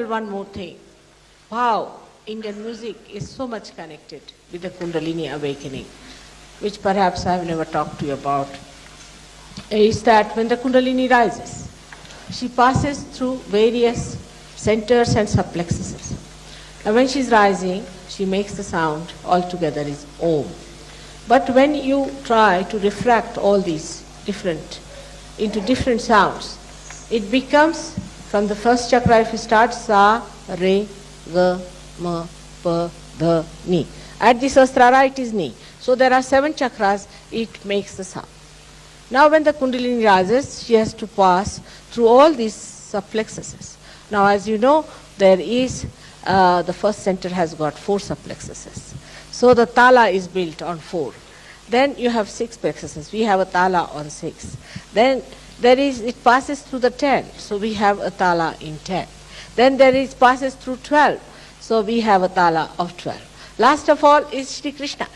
one more thing. Wow, Indian music is so much connected with the Kundalini awakening, which perhaps I have never talked to you about, is that when the Kundalini rises, she passes through various centers and subplexuses. Now when she is rising, she makes the sound altogether is Om. But when you try to refract all these into different sounds, it becomes, from the first chakra if you start, Sa, Re, Ga, Ma, Pa, Dha, Ni. At the Sahasrara it is Ni. So there are 7 chakras, it makes the sound. Now when the Kundalini rises, she has to pass through all these subplexuses. Now as you know, there is, the first center has got 4 subplexuses. So the tala is built on 4. Then you have 6 plexuses. We have a tala on 6. Then it passes through the 10. So we have a tala in 10. Then passes through 12. So we have a tala of 12. Last of all is Shri Krishna.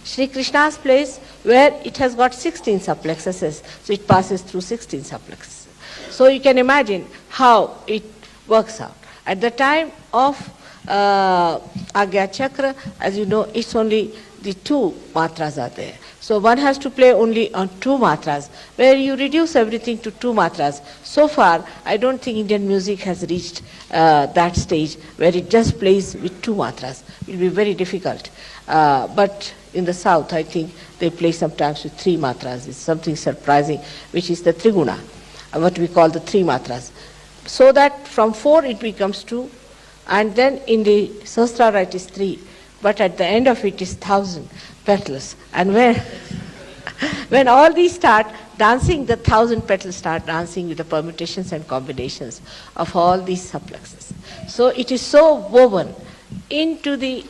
Shri Krishna's place where it has got 16 subplexuses. So it passes through 16 subplexuses. So you can imagine how it works out. At the time of Agya Chakra, as you know, it's only the 2 matras are there. So one has to play only on 2 matras, where you reduce everything to 2 matras. So far, I don't think Indian music has reached that stage where it just plays with 2 matras. It will be very difficult. But in the south, I think they play sometimes with 3 matras. It's something surprising, which is the Triguna, what we call the 3 matras. So that from 4 it becomes 2, and then in the Sahasrara it is 3, but at the end of it is 1,000 petals. And when all these start dancing, the 1,000 petals start dancing with the permutations and combinations of all these subplexes. So it is so woven into the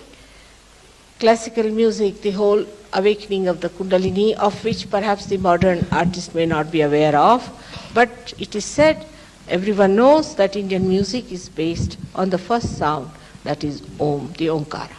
classical music, the whole awakening of the Kundalini, of which perhaps the modern artist may not be aware of, but it is said, everyone knows that Indian music is based on the first sound, that is Om, the Omkara.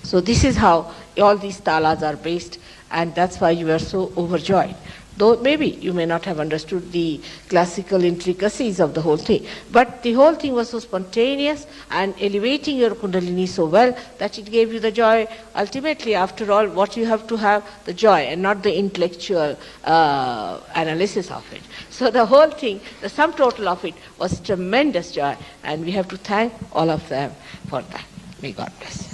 So this is how all these talas are based, and that's why you are so overjoyed. Though maybe you may not have understood the classical intricacies of the whole thing, but the whole thing was so spontaneous and elevating your Kundalini so well that it gave you the joy. Ultimately, after all, what you have to have, the joy and not the intellectual analysis of it. So the whole thing, the sum total of it was tremendous joy, and we have to thank all of them for that. May God bless you.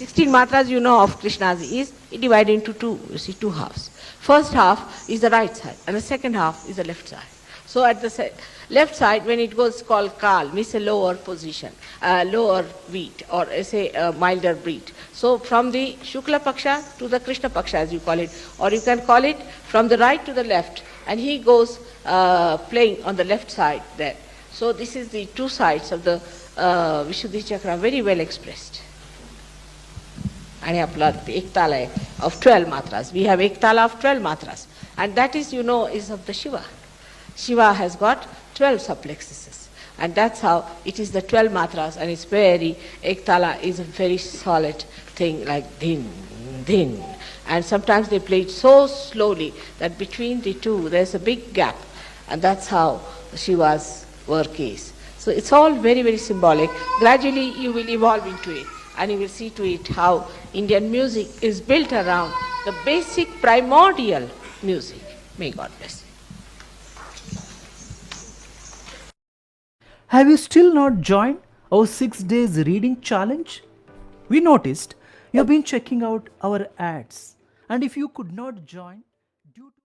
16 matras, you know, of Krishna's is divided into 2, you see, 2 halves. First half is the right side, and the second half is the left side. So at the left side, when it goes called Kal, means a lower position, lower beat, or say a milder beat. So from the Shukla Paksha to the Krishna Paksha, as you call it, or you can call it from the right to the left, and he goes playing on the left side there. So this is the 2 sides of the Vishuddhi Chakra, very well expressed. And ek tala of 12 matras. We have ek tala of 12 matras. And that is, you know, is of the Shiva. Shiva has got 12 subplexuses. And that's how it is the 12 matras, and it's very, ek tala is a very solid thing, like din, din. And sometimes they play it so slowly that between the 2 there's a big gap. And that's how Shiva's work is. So it's all very, very symbolic. Gradually you will evolve into it, and you will see to it how Indian music is built around the basic primordial music. May God bless you. Have you still not joined our 6 days reading challenge? We noticed you have been checking out our ads, and if you could not join due to